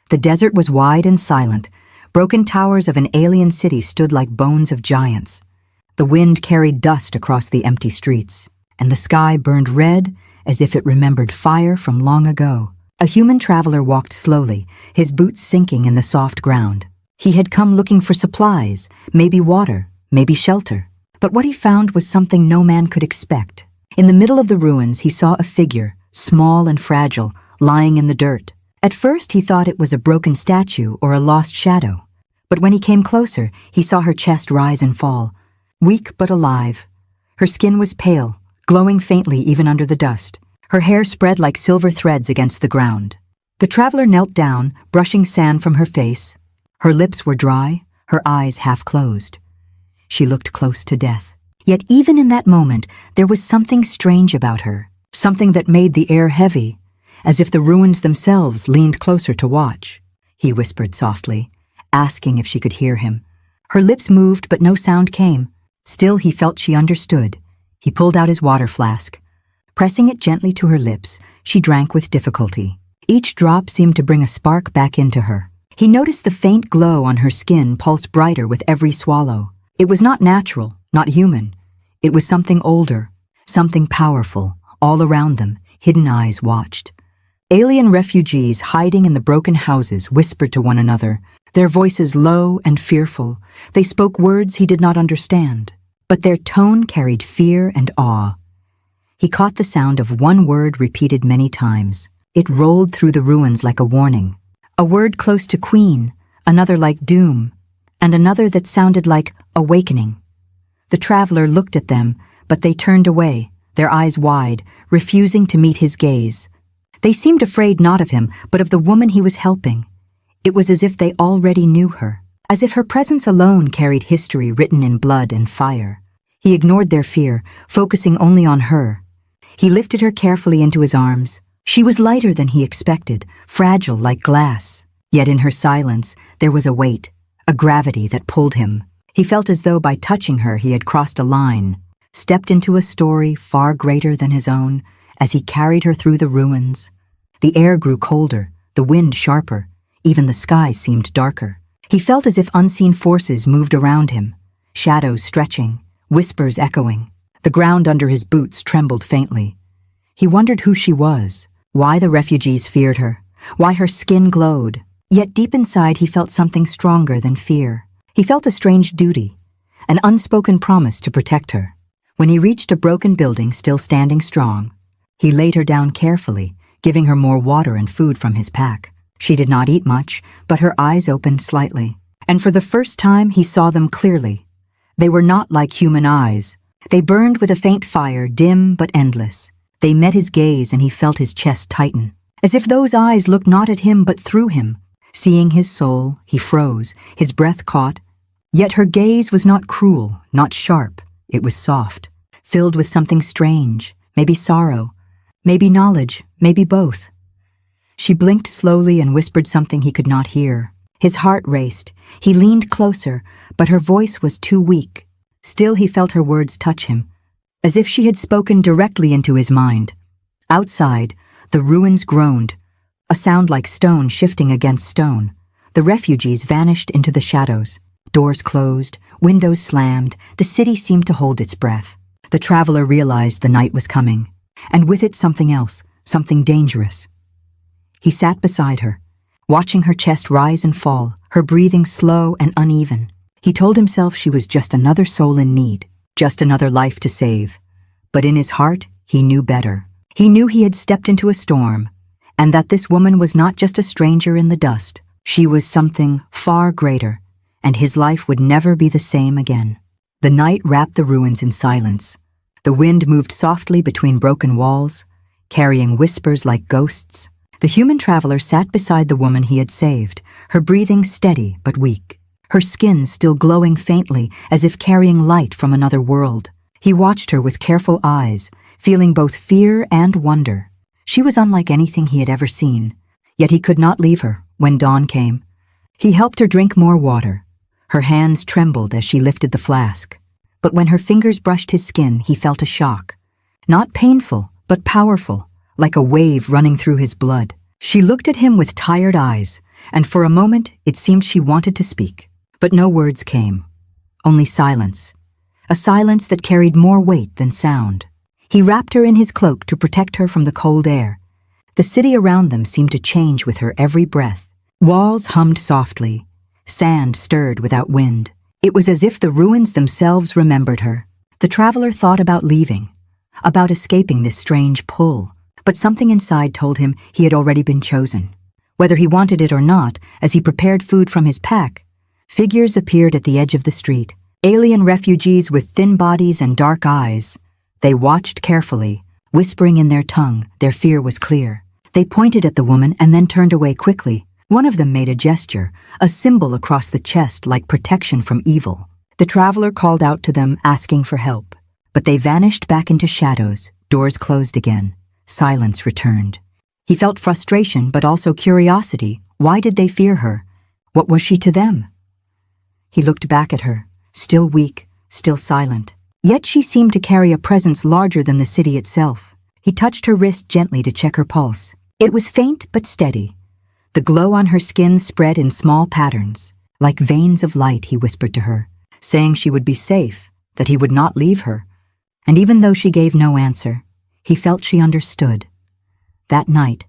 The desert was wide and silent. Broken towers of an alien city stood like bones of giants. The wind carried dust across the empty streets, and the sky burned red as if it remembered fire from long ago. A human traveler walked slowly, his boots sinking in the soft ground. He had come looking for supplies, maybe water, maybe shelter. But what he found was something no man could expect. In the middle of the ruins, he saw a figure, small and fragile, lying in the dirt. At first, he thought it was a broken statue or a lost shadow. But when he came closer, he saw her chest rise and fall, weak but alive. Her skin was pale, glowing faintly even under the dust. Her hair spread like silver threads against the ground. The traveler knelt down, brushing sand from her face. Her lips were dry, her eyes half closed. She looked close to death. Yet even in that moment, there was something strange about her, something that made the air heavy, as if the ruins themselves leaned closer to watch. He whispered softly, asking if she could hear him. Her lips moved, but no sound came. Still, he felt she understood. He pulled out his water flask. Pressing it gently to her lips, she drank with difficulty. Each drop seemed to bring a spark back into her. He noticed the faint glow on her skin pulse brighter with every swallow. It was not natural, not human. It was something older, something powerful. All around them, hidden eyes watched. Alien refugees hiding in the broken houses whispered to one another, their voices low and fearful. They spoke words he did not understand, but their tone carried fear and awe. He caught the sound of one word repeated many times. It rolled through the ruins like a warning. A word close to queen, another like doom, and another that sounded like awakening. The traveler looked at them, but they turned away, their eyes wide, refusing to meet his gaze. They seemed afraid not of him, but of the woman he was helping. It was as if they already knew her, as if her presence alone carried history written in blood and fire. He ignored their fear, focusing only on her. He lifted her carefully into his arms. She was lighter than he expected, fragile like glass. Yet in her silence, there was a weight, a gravity that pulled him. He felt as though by touching her he had crossed a line, stepped into a story far greater than his own, as he carried her through the ruins. The air grew colder, the wind sharper, even the sky seemed darker. He felt as if unseen forces moved around him, shadows stretching, whispers echoing. The ground under his boots trembled faintly. He wondered who she was, why the refugees feared her, why her skin glowed. Yet deep inside he felt something stronger than fear. He felt a strange duty, an unspoken promise to protect her. When he reached a broken building still standing strong, he laid her down carefully, giving her more water and food from his pack. She did not eat much, but her eyes opened slightly. And for the first time he saw them clearly. They were not like human eyes. They burned with a faint fire, dim but endless. They met his gaze and he felt his chest tighten, as if those eyes looked not at him but through him. Seeing his soul, he froze, his breath caught. Yet her gaze was not cruel, not sharp. It was soft, filled with something strange, maybe sorrow, maybe knowledge, maybe both. She blinked slowly and whispered something he could not hear. His heart raced. He leaned closer, but her voice was too weak. Still he felt her words touch him, as if she had spoken directly into his mind. Outside, the ruins groaned, a sound like stone shifting against stone. The refugees vanished into the shadows. Doors closed, windows slammed, the city seemed to hold its breath. The traveler realized the night was coming, and with it something else, something dangerous. He sat beside her, watching her chest rise and fall, her breathing slow and uneven. He told himself she was just another soul in need, just another life to save. But in his heart, he knew better. He knew he had stepped into a storm, and that this woman was not just a stranger in the dust. She was something far greater, and his life would never be the same again. The night wrapped the ruins in silence. The wind moved softly between broken walls, carrying whispers like ghosts. The human traveler sat beside the woman he had saved, her breathing steady but weak, her skin still glowing faintly as if carrying light from another world. He watched her with careful eyes, feeling both fear and wonder. She was unlike anything he had ever seen, yet he could not leave her when dawn came. He helped her drink more water. Her hands trembled as she lifted the flask, but when her fingers brushed his skin, he felt a shock. Not painful, but powerful, like a wave running through his blood. She looked at him with tired eyes, and for a moment it seemed she wanted to speak. But no words came, only silence, a silence that carried more weight than sound. He wrapped her in his cloak to protect her from the cold air. The city around them seemed to change with her every breath. Walls hummed softly, sand stirred without wind. It was as if the ruins themselves remembered her. The traveler thought about leaving, about escaping this strange pull, but something inside told him he had already been chosen. Whether he wanted it or not, as he prepared food from his pack, figures appeared at the edge of the street, alien refugees with thin bodies and dark eyes. They watched carefully, whispering in their tongue. Their fear was clear. They pointed at the woman and then turned away quickly. One of them made a gesture, a symbol across the chest like protection from evil. The traveler called out to them, asking for help. But they vanished back into shadows. Doors closed again. Silence returned. He felt frustration, but also curiosity. Why did they fear her? What was she to them? He looked back at her, still weak, still silent. Yet she seemed to carry a presence larger than the city itself. He touched her wrist gently to check her pulse. It was faint but steady. The glow on her skin spread in small patterns. Like veins of light, he whispered to her, saying she would be safe, that he would not leave her. And even though she gave no answer, he felt she understood. That night,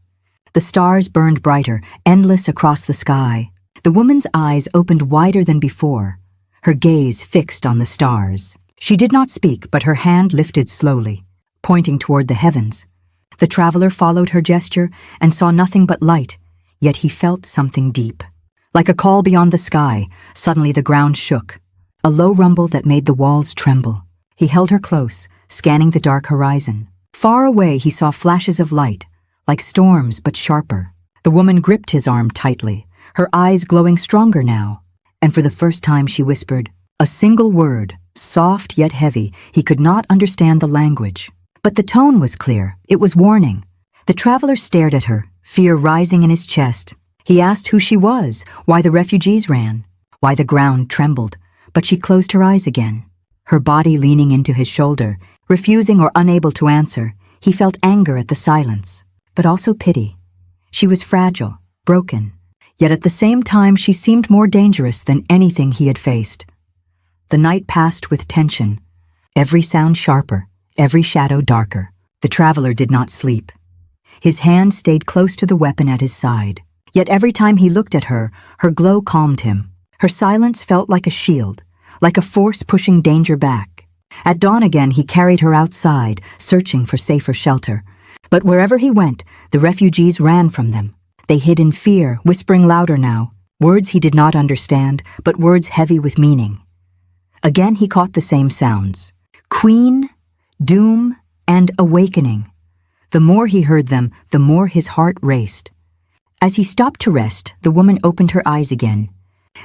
the stars burned brighter, endless across the sky. The woman's eyes opened wider than before, her gaze fixed on the stars. She did not speak, but her hand lifted slowly, pointing toward the heavens. The traveler followed her gesture and saw nothing but light, yet he felt something deep. Like a call beyond the sky, suddenly the ground shook, a low rumble that made the walls tremble. He held her close, scanning the dark horizon. Far away he saw flashes of light, like storms but sharper. The woman gripped his arm tightly, her eyes glowing stronger now, and for the first time she whispered, a single word, soft yet heavy. He could not understand the language, but the tone was clear. It was warning. The traveler stared at her, fear rising in his chest. He asked who she was, why the refugees ran, why the ground trembled, but she closed her eyes again, her body leaning into his shoulder, refusing or unable to answer. He felt anger at the silence, but also pity. She was fragile, broken, yet at the same time she seemed more dangerous than anything he had faced. The night passed with tension, every sound sharper, every shadow darker. The traveler did not sleep. His hand stayed close to the weapon at his side, yet every time he looked at her, her glow calmed him. Her silence felt like a shield, like a force pushing danger back. At dawn again he carried her outside, searching for safer shelter. But wherever he went, the refugees ran from them. They hid in fear, whispering louder now, words he did not understand, but words heavy with meaning. Again he caught the same sounds: queen, doom, and awakening. The more he heard them, the more his heart raced. As he stopped to rest, the woman opened her eyes again.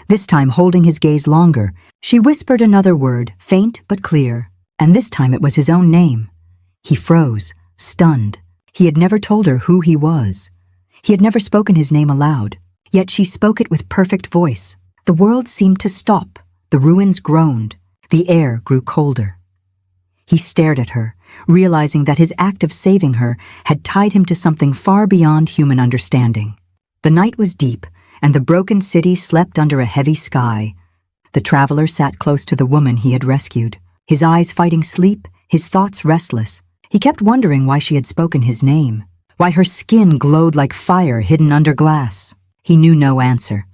This time holding his gaze longer, she whispered another word, faint but clear, and this time it was his own name. He froze, stunned. He had never told her who he was. He had never spoken his name aloud, yet she spoke it with perfect voice. The world seemed to stop. The ruins groaned. The air grew colder. He stared at her, realizing that his act of saving her had tied him to something far beyond human understanding. The night was deep, and the broken city slept under a heavy sky. The traveler sat close to the woman he had rescued, his eyes fighting sleep, his thoughts restless. He kept wondering why she had spoken his name, why her skin glowed like fire hidden under glass. He knew no answer,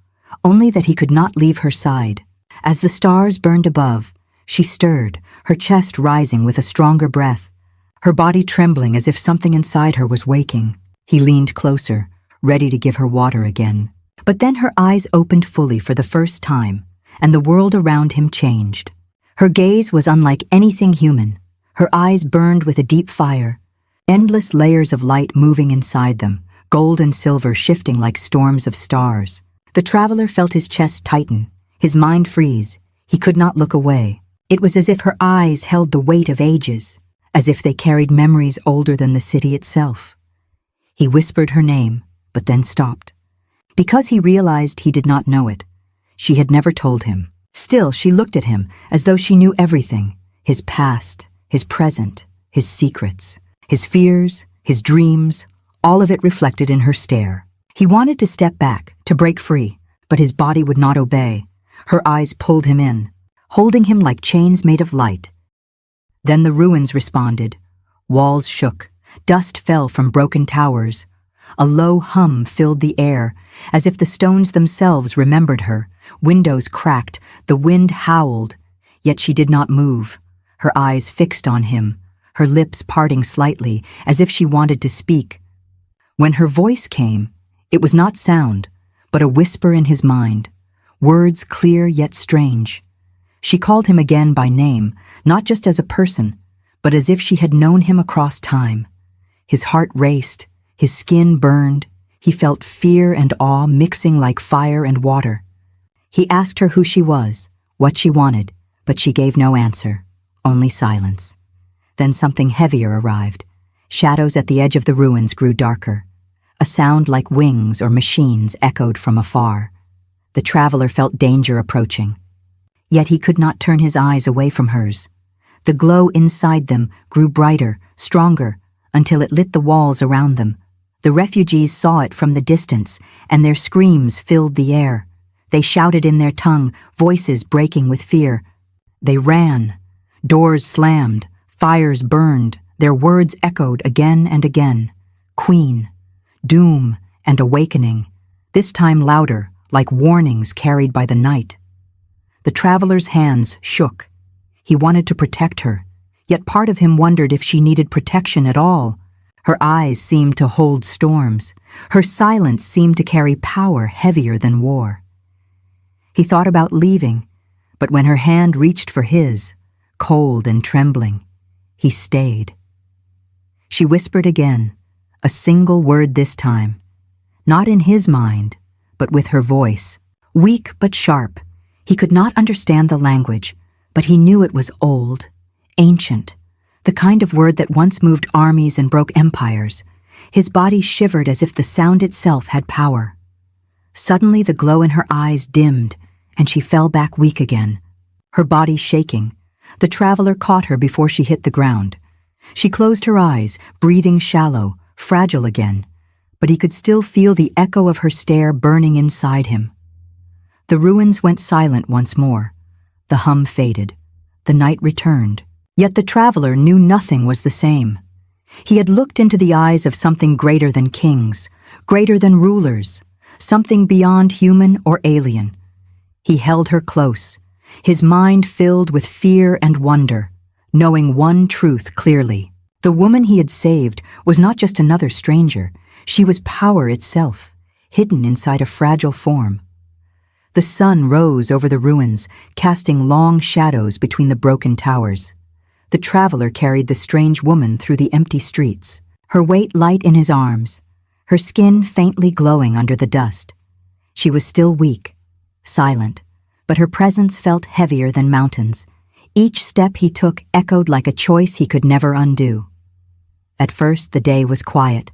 only that he could not leave her side. As the stars burned above, she stirred, her chest rising with a stronger breath, her body trembling as if something inside her was waking. He leaned closer, ready to give her water again. But then her eyes opened fully for the first time, and the world around him changed. Her gaze was unlike anything human. Her eyes burned with a deep fire, endless layers of light moving inside them, gold and silver shifting like storms of stars. The traveler felt his chest tighten, his mind freeze. He could not look away. It was as if her eyes held the weight of ages, as if they carried memories older than the city itself. He whispered her name, but then stopped. Because he realized he did not know it. She had never told him. Still, she looked at him as though she knew everything: his past, his present, his secrets, his fears, his dreams, all of it reflected in her stare. He wanted to step back, to break free, but his body would not obey. Her eyes pulled him in, holding him like chains made of light. Then the ruins responded. Walls shook, dust fell from broken towers. A low hum filled the air, as if the stones themselves remembered her. Windows cracked, the wind howled, yet she did not move, her eyes fixed on him, her lips parting slightly, as if she wanted to speak. When her voice came, it was not sound, but a whisper in his mind, words clear yet strange. She called him again by name, not just as a person, but as if she had known him across time. His heart raced, his skin burned, he felt fear and awe mixing like fire and water. He asked her who she was, what she wanted, but she gave no answer, only silence. Then something heavier arrived. Shadows at the edge of the ruins grew darker. A sound like wings or machines echoed from afar. The traveler felt danger approaching. Yet he could not turn his eyes away from hers. The glow inside them grew brighter, stronger, until it lit the walls around them. The refugees saw it from the distance, and their screams filled the air. They shouted in their tongue, voices breaking with fear. They ran. Doors slammed, fires burned, their words echoed again and again. Queen, doom, and awakening, this time louder, like warnings carried by the night. The traveler's hands shook. He wanted to protect her, yet part of him wondered if she needed protection at all. Her eyes seemed to hold storms. Her silence seemed to carry power heavier than war. He thought about leaving, but when her hand reached for his, cold and trembling, he stayed. She whispered again, a single word this time, not in his mind, but with her voice, weak but sharp. He could not understand the language, but he knew it was old, ancient, the kind of word that once moved armies and broke empires. His body shivered as if the sound itself had power. Suddenly the glow in her eyes dimmed, and she fell back weak again, her body shaking. The traveler caught her before she hit the ground. She closed her eyes, breathing shallow, fragile again, but he could still feel the echo of her stare burning inside him. The ruins went silent once more. The hum faded. The night returned. Yet the traveler knew nothing was the same. He had looked into the eyes of something greater than kings, greater than rulers, something beyond human or alien. He held her close, his mind filled with fear and wonder, knowing one truth clearly. The woman he had saved was not just another stranger. She was power itself, hidden inside a fragile form. The sun rose over the ruins, casting long shadows between the broken towers. The traveler carried the strange woman through the empty streets, her weight light in his arms, her skin faintly glowing under the dust. She was still weak, silent, but her presence felt heavier than mountains. Each step he took echoed like a choice he could never undo. At first the day was quiet.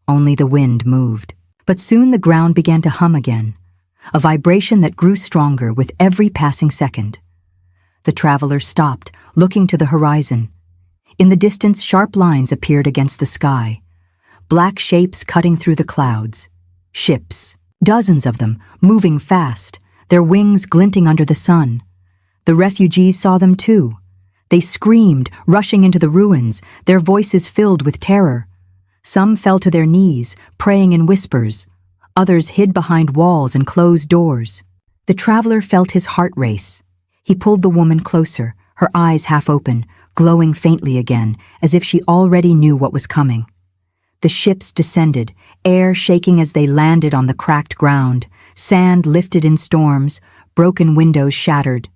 Only the wind moved. But soon the ground began to hum again, a vibration that grew stronger with every passing second. The traveler stopped, looking to the horizon. In the distance, sharp lines appeared against the sky, black shapes cutting through the clouds. Ships, dozens of them, moving fast, their wings glinting under the sun. The refugees saw them too. They screamed, rushing into the ruins, their voices filled with terror. Some fell to their knees, praying in whispers. Others hid behind walls and closed doors. The traveler felt his heart race. He pulled the woman closer, her eyes half open, glowing faintly again, as if she already knew what was coming. The ships descended, air shaking as they landed on the cracked ground, sand lifted in storms, broken windows shattered.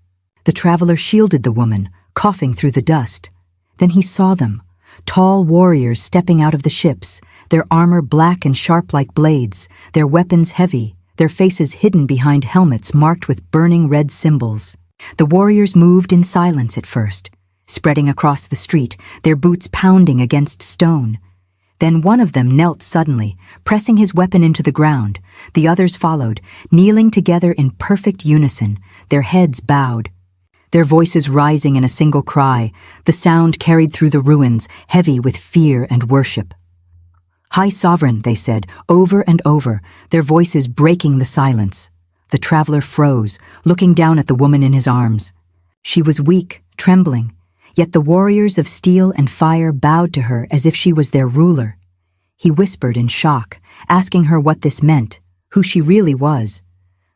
The traveler shielded the woman, coughing through the dust. Then he saw them, tall warriors stepping out of the ships, their armor black and sharp like blades, their weapons heavy, their faces hidden behind helmets marked with burning red symbols. The warriors moved in silence at first, spreading across the street, their boots pounding against stone. Then one of them knelt suddenly, pressing his weapon into the ground. The others followed, kneeling together in perfect unison, their heads bowed. Their voices rising in a single cry, the sound carried through the ruins, heavy with fear and worship. "High Sovereign," they said, over and over, their voices breaking the silence. The traveler froze, looking down at the woman in his arms. She was weak, trembling, yet the warriors of steel and fire bowed to her as if she was their ruler. He whispered in shock, asking her what this meant, who she really was.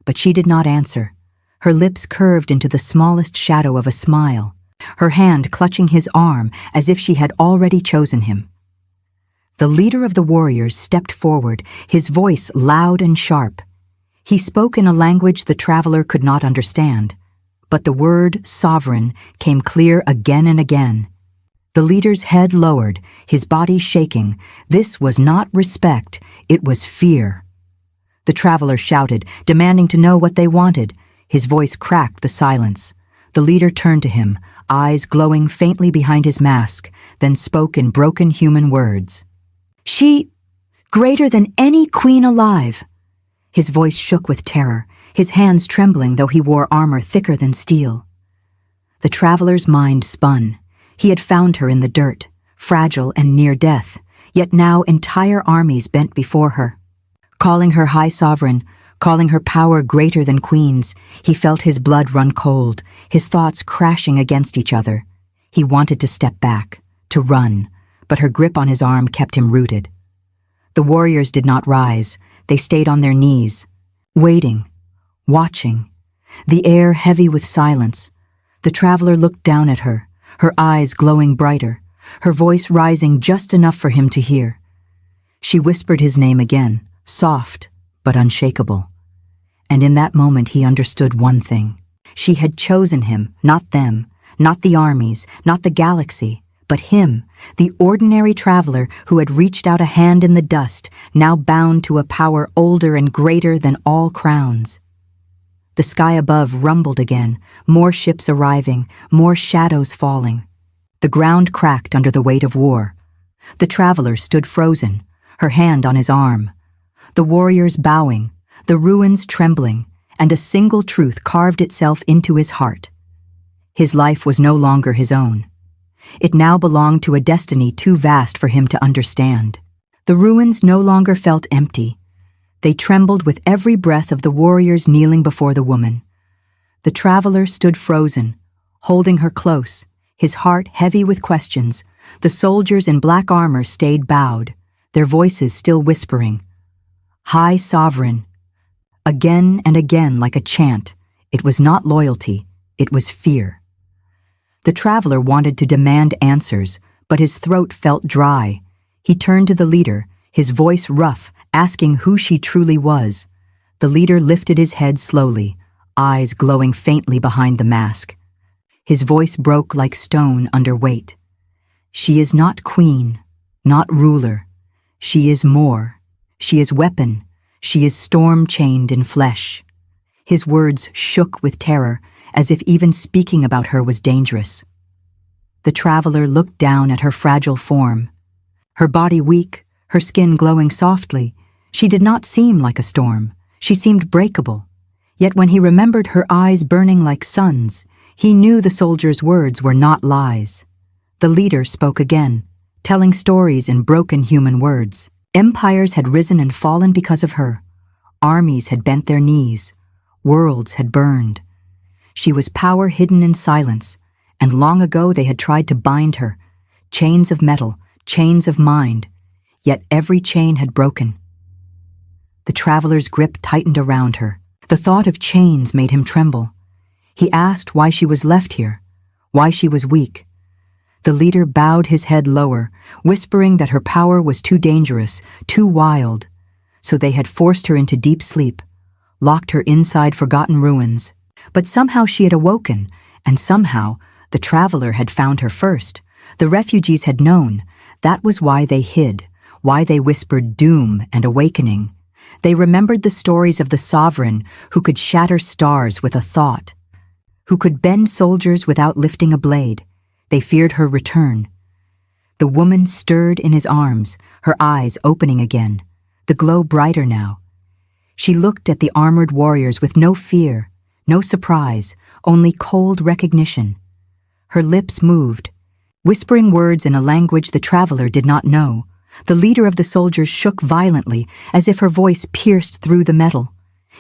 But she did not answer. Her lips curved into the smallest shadow of a smile, her hand clutching his arm as if she had already chosen him. The leader of the warriors stepped forward, his voice loud and sharp. He spoke in a language the traveler could not understand, but the word sovereign came clear again and again. The leader's head lowered, his body shaking. This was not respect, it was fear. The traveler shouted, demanding to know what they wanted. His voice cracked the silence. The leader turned to him, eyes glowing faintly behind his mask, then spoke in broken human words. "She, greater than any queen alive." His voice shook with terror, his hands trembling though he wore armor thicker than steel. The traveler's mind spun. He had found her in the dirt, fragile and near death, yet now entire armies bent before her. Calling her High Sovereign, calling her power greater than queens, he felt his blood run cold, his thoughts crashing against each other. He wanted to step back, to run, but her grip on his arm kept him rooted. The warriors did not rise. They stayed on their knees, waiting, watching, the air heavy with silence. The traveler looked down at her, her eyes glowing brighter, her voice rising just enough for him to hear. She whispered his name again, soft but unshakable. And in that moment he understood one thing. She had chosen him, not them, not the armies, not the galaxy, but him, the ordinary traveler who had reached out a hand in the dust, now bound to a power older and greater than all crowns. The sky above rumbled again, more ships arriving, more shadows falling. The ground cracked under the weight of war. The traveler stood frozen, her hand on his arm. The warriors bowing, the ruins trembling, and a single truth carved itself into his heart. His life was no longer his own. It now belonged to a destiny too vast for him to understand. The ruins no longer felt empty. They trembled with every breath of the warriors kneeling before the woman. The traveler stood frozen, holding her close, his heart heavy with questions. The soldiers in black armor stayed bowed, their voices still whispering, "High Sovereign." Again and again like a chant, it was not loyalty, it was fear. The traveler wanted to demand answers, but his throat felt dry. He turned to the leader, his voice rough, asking who she truly was. The leader lifted his head slowly, eyes glowing faintly behind the mask. His voice broke like stone under weight. "She is not queen, not ruler. She is more. She is weapon. She is storm-chained in flesh." His words shook with terror, as if even speaking about her was dangerous. The traveler looked down at her fragile form. Her body weak, her skin glowing softly, she did not seem like a storm. She seemed breakable. Yet when he remembered her eyes burning like suns, he knew the soldier's words were not lies. The leader spoke again, telling stories in broken human words. Empires had risen and fallen because of her. Armies had bent their knees. Worlds had burned. She was power hidden in silence, and long ago they had tried to bind her. Chains of metal, chains of mind, yet every chain had broken. The traveler's grip tightened around her. The thought of chains made him tremble. He asked why she was left here, why she was weak. The leader bowed his head lower, whispering that her power was too dangerous, too wild. So they had forced her into deep sleep, locked her inside forgotten ruins. But somehow she had awoken, and somehow the traveler had found her first. The refugees had known. That was why they hid, why they whispered doom and awakening. They remembered the stories of the sovereign who could shatter stars with a thought, who could bend soldiers without lifting a blade. They feared her return. The woman stirred in his arms, her eyes opening again, the glow brighter now. She looked at the armored warriors with no fear, no surprise, only cold recognition. Her lips moved, whispering words in a language the traveler did not know, The leader of the soldiers shook violently, as if her voice pierced through the metal.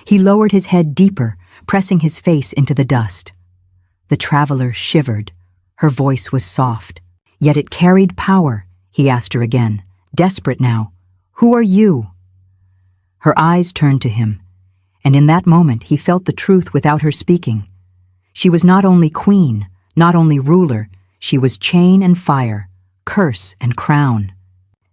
He lowered his head deeper, pressing his face into the dust. The traveler shivered. Her voice was soft, yet it carried power. He asked her again, desperate now, "Who are you?" Her eyes turned to him, and in that moment he felt the truth without her speaking. She was not only queen, not only ruler, she was chain and fire, curse and crown.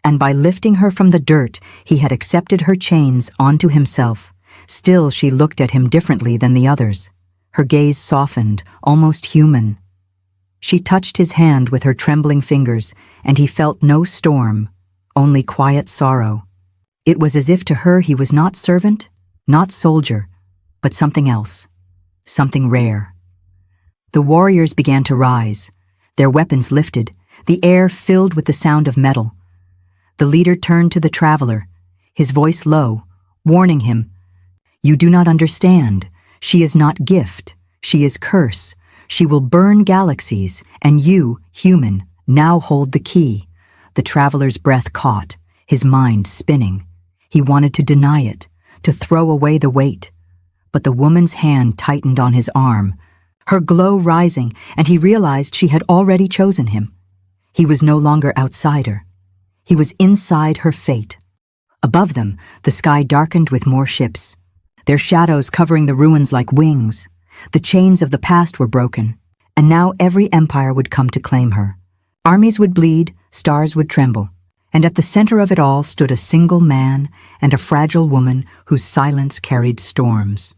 And by lifting her from the dirt, he had accepted her chains onto himself. Still, she looked at him differently than the others. Her gaze softened, almost human. She touched his hand with her trembling fingers, and he felt no storm, only quiet sorrow. It was as if to her he was not servant, not soldier, but something else, something rare. The warriors began to rise, their weapons lifted, the air filled with the sound of metal. The leader turned to the traveler, his voice low, warning him, "You do not understand. She is not gift. She is curse. She will burn galaxies, and you, human, now hold the key." The traveler's breath caught, his mind spinning. He wanted to deny it, to throw away the weight. But the woman's hand tightened on his arm, her glow rising, and he realized she had already chosen him. He was no longer outsider. He was inside her fate. Above them, the sky darkened with more ships, their shadows covering the ruins like wings. The chains of the past were broken, and now every empire would come to claim her. Armies would bleed, stars would tremble, and at the center of it all stood a single man and a fragile woman whose silence carried storms.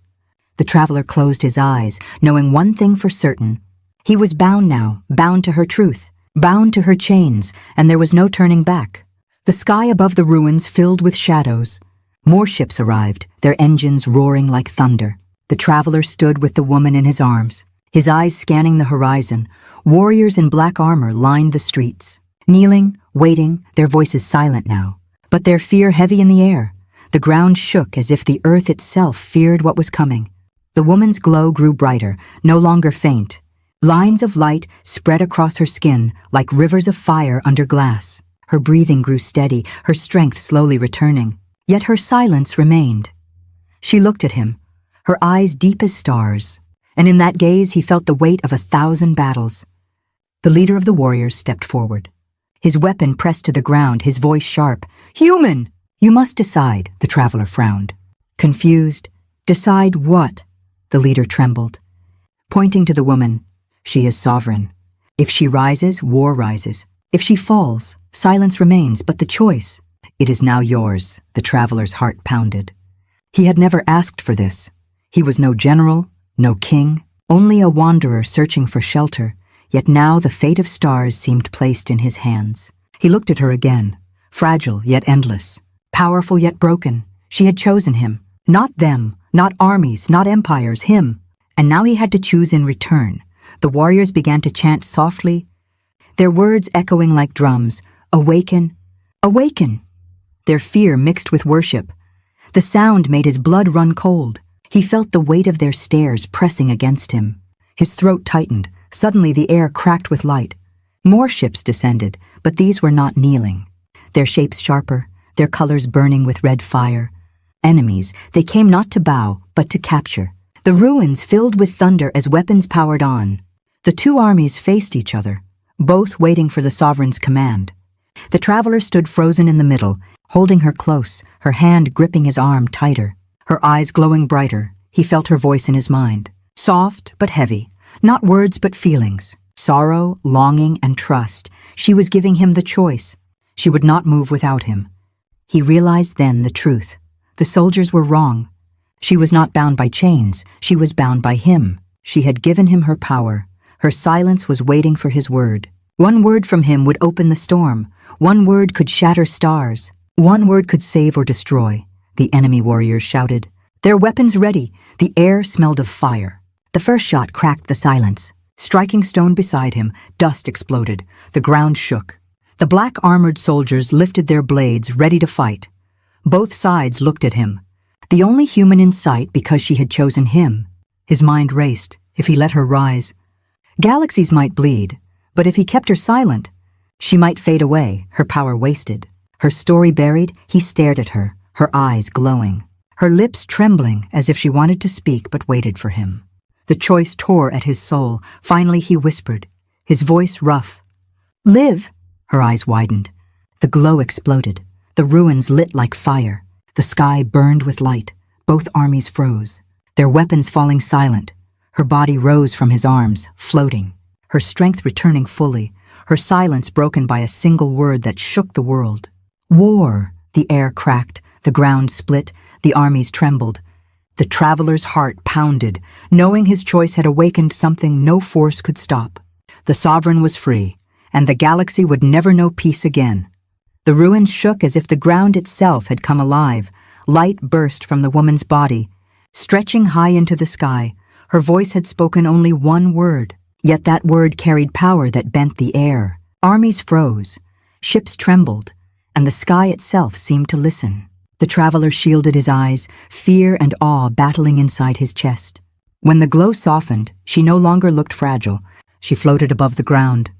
The traveler closed his eyes, knowing one thing for certain. He was bound now, bound to her truth, bound to her chains, and there was no turning back. The sky above the ruins filled with shadows. More ships arrived, their engines roaring like thunder. The traveler stood with the woman in his arms, his eyes scanning the horizon. Warriors in black armor lined the streets. Kneeling, waiting, their voices silent now, but their fear heavy in the air. The ground shook as if the earth itself feared what was coming. The woman's glow grew brighter, no longer faint. Lines of light spread across her skin like rivers of fire under glass. Her breathing grew steady, her strength slowly returning. Yet her silence remained. She looked at him, her eyes deep as stars, and in that gaze he felt the weight of 1,000 battles. The leader of the warriors stepped forward. His weapon pressed to the ground, his voice sharp. "Human! You must decide," the traveler frowned. Confused. "Decide what?" The leader trembled. Pointing to the woman, "She is sovereign. If she rises, war rises. If she falls, silence remains, but the choice, it is now yours," the traveler's heart pounded. He had never asked for this. He was no general, no king, only a wanderer searching for shelter, yet now the fate of stars seemed placed in his hands. He looked at her again, fragile yet endless, powerful yet broken. She had chosen him, not them, not armies, not empires, him. And now he had to choose in return. The warriors began to chant softly, their words echoing like drums, "Awaken, awaken!" Their fear mixed with worship. The sound made his blood run cold. He felt the weight of their stares pressing against him. His throat tightened. Suddenly the air cracked with light. More ships descended, but these were not kneeling. Their shapes sharper, their colors burning with red fire. Enemies, they came not to bow, but to capture. The ruins filled with thunder as weapons powered on. The two armies faced each other, both waiting for the sovereign's command. The traveler stood frozen in the middle, holding her close, her hand gripping his arm tighter. Her eyes glowing brighter, he felt her voice in his mind. Soft but heavy, not words but feelings. Sorrow, longing, and trust. She was giving him the choice. She would not move without him. He realized then the truth. The soldiers were wrong. She was not bound by chains, she was bound by him. She had given him her power. Her silence was waiting for his word. One word from him would open the storm. One word could shatter stars. One word could save or destroy. The enemy warriors shouted. Their weapons ready. The air smelled of fire. The first shot cracked the silence. Striking stone beside him, dust exploded. The ground shook. The black-armored soldiers lifted their blades, ready to fight. Both sides looked at him. The only human in sight because she had chosen him. His mind raced. If he let her rise, galaxies might bleed, but if he kept her silent, she might fade away, her power wasted. Her story buried, he stared at her, her eyes glowing, her lips trembling as if she wanted to speak but waited for him. The choice tore at his soul. Finally he whispered, his voice rough. "Live!" Her eyes widened. The glow exploded. The ruins lit like fire. The sky burned with light. Both armies froze, their weapons falling silent. Her body rose from his arms, floating, her strength returning fully, her silence broken by a single word that shook the world. War! The air cracked, the ground split, the armies trembled. The traveler's heart pounded, knowing his choice had awakened something no force could stop. The sovereign was free, and the galaxy would never know peace again. The ruins shook as if the ground itself had come alive. Light burst from the woman's body. Stretching high into the sky, her voice had spoken only one word, yet that word carried power that bent the air. Armies froze, ships trembled, and the sky itself seemed to listen. The traveler shielded his eyes, fear and awe battling inside his chest. When the glow softened, she no longer looked fragile. She floated above the ground,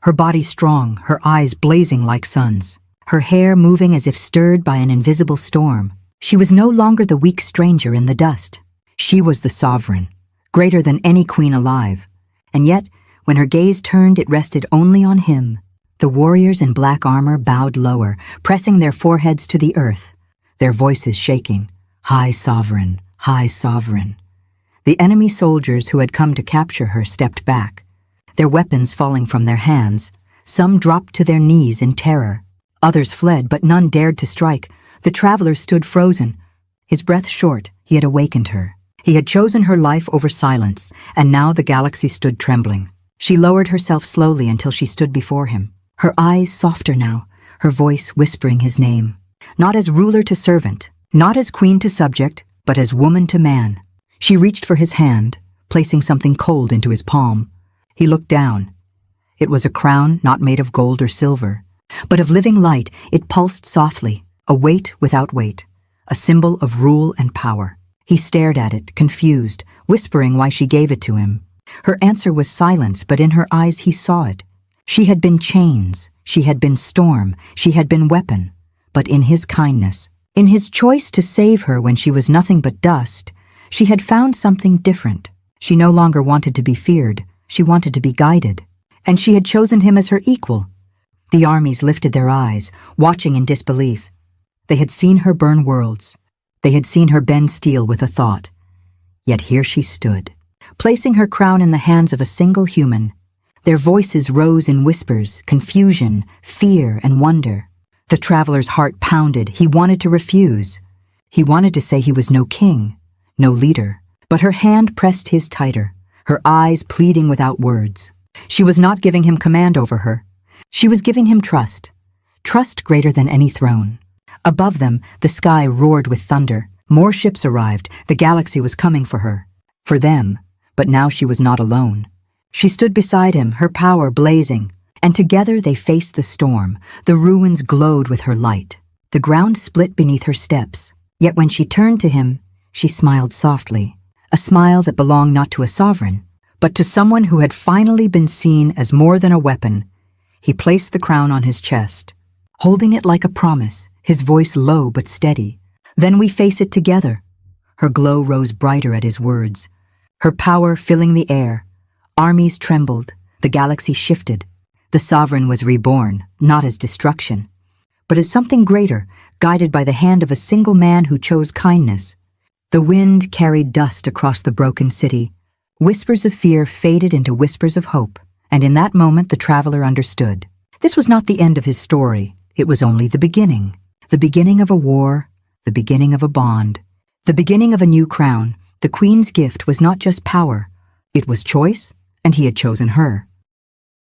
her body strong, her eyes blazing like suns, her hair moving as if stirred by an invisible storm. She was no longer the weak stranger in the dust. She was the sovereign, greater than any queen alive. And yet, when her gaze turned, it rested only on him. The warriors in black armor bowed lower, pressing their foreheads to the earth, their voices shaking. "High Sovereign, High Sovereign." The enemy soldiers who had come to capture her stepped back, their weapons falling from their hands. Some dropped to their knees in terror. Others fled, but none dared to strike. The traveler stood frozen, his breath short. He had awakened her. He had chosen her life over silence, and now the galaxy stood trembling. She lowered herself slowly until she stood before him, her eyes softer now, her voice whispering his name. Not as ruler to servant, not as queen to subject, but as woman to man. She reached for his hand, placing something cold into his palm. He looked down. It was a crown not made of gold or silver, but of living light. It pulsed softly, a weight without weight, a symbol of rule and power. He stared at it, confused, whispering why she gave it to him. Her answer was silence, but in her eyes he saw it. She had been chains, she had been storm, she had been weapon. But in his kindness, in his choice to save her when she was nothing but dust, she had found something different. She no longer wanted to be feared, she wanted to be guided. And she had chosen him as her equal. The armies lifted their eyes, watching in disbelief. They had seen her burn worlds. They had seen her bend steel with a thought. Yet here she stood, placing her crown in the hands of a single human. Their voices rose in whispers, confusion, fear, and wonder. The traveler's heart pounded. He wanted to refuse. He wanted to say he was no king, no leader. But her hand pressed his tighter, her eyes pleading without words. She was not giving him command over her. She was giving him trust, trust greater than any throne. Above them, the sky roared with thunder. More ships arrived. The galaxy was coming for her, for them. But now she was not alone. She stood beside him, her power blazing. And together they faced the storm. The ruins glowed with her light. The ground split beneath her steps. Yet when she turned to him, she smiled softly. A smile that belonged not to a sovereign, but to someone who had finally been seen as more than a weapon. He placed the crown on his chest, holding it like a promise, his voice low but steady. "Then we face it together." Her glow rose brighter at his words, her power filling the air. Armies trembled, the galaxy shifted. The sovereign was reborn, not as destruction, but as something greater, guided by the hand of a single man who chose kindness. The wind carried dust across the broken city. Whispers of fear faded into whispers of hope, and in that moment the traveler understood. This was not the end of his story. It was only the beginning of a war, the beginning of a bond, the beginning of a new crown. The queen's gift was not just power, it was choice, and he had chosen her.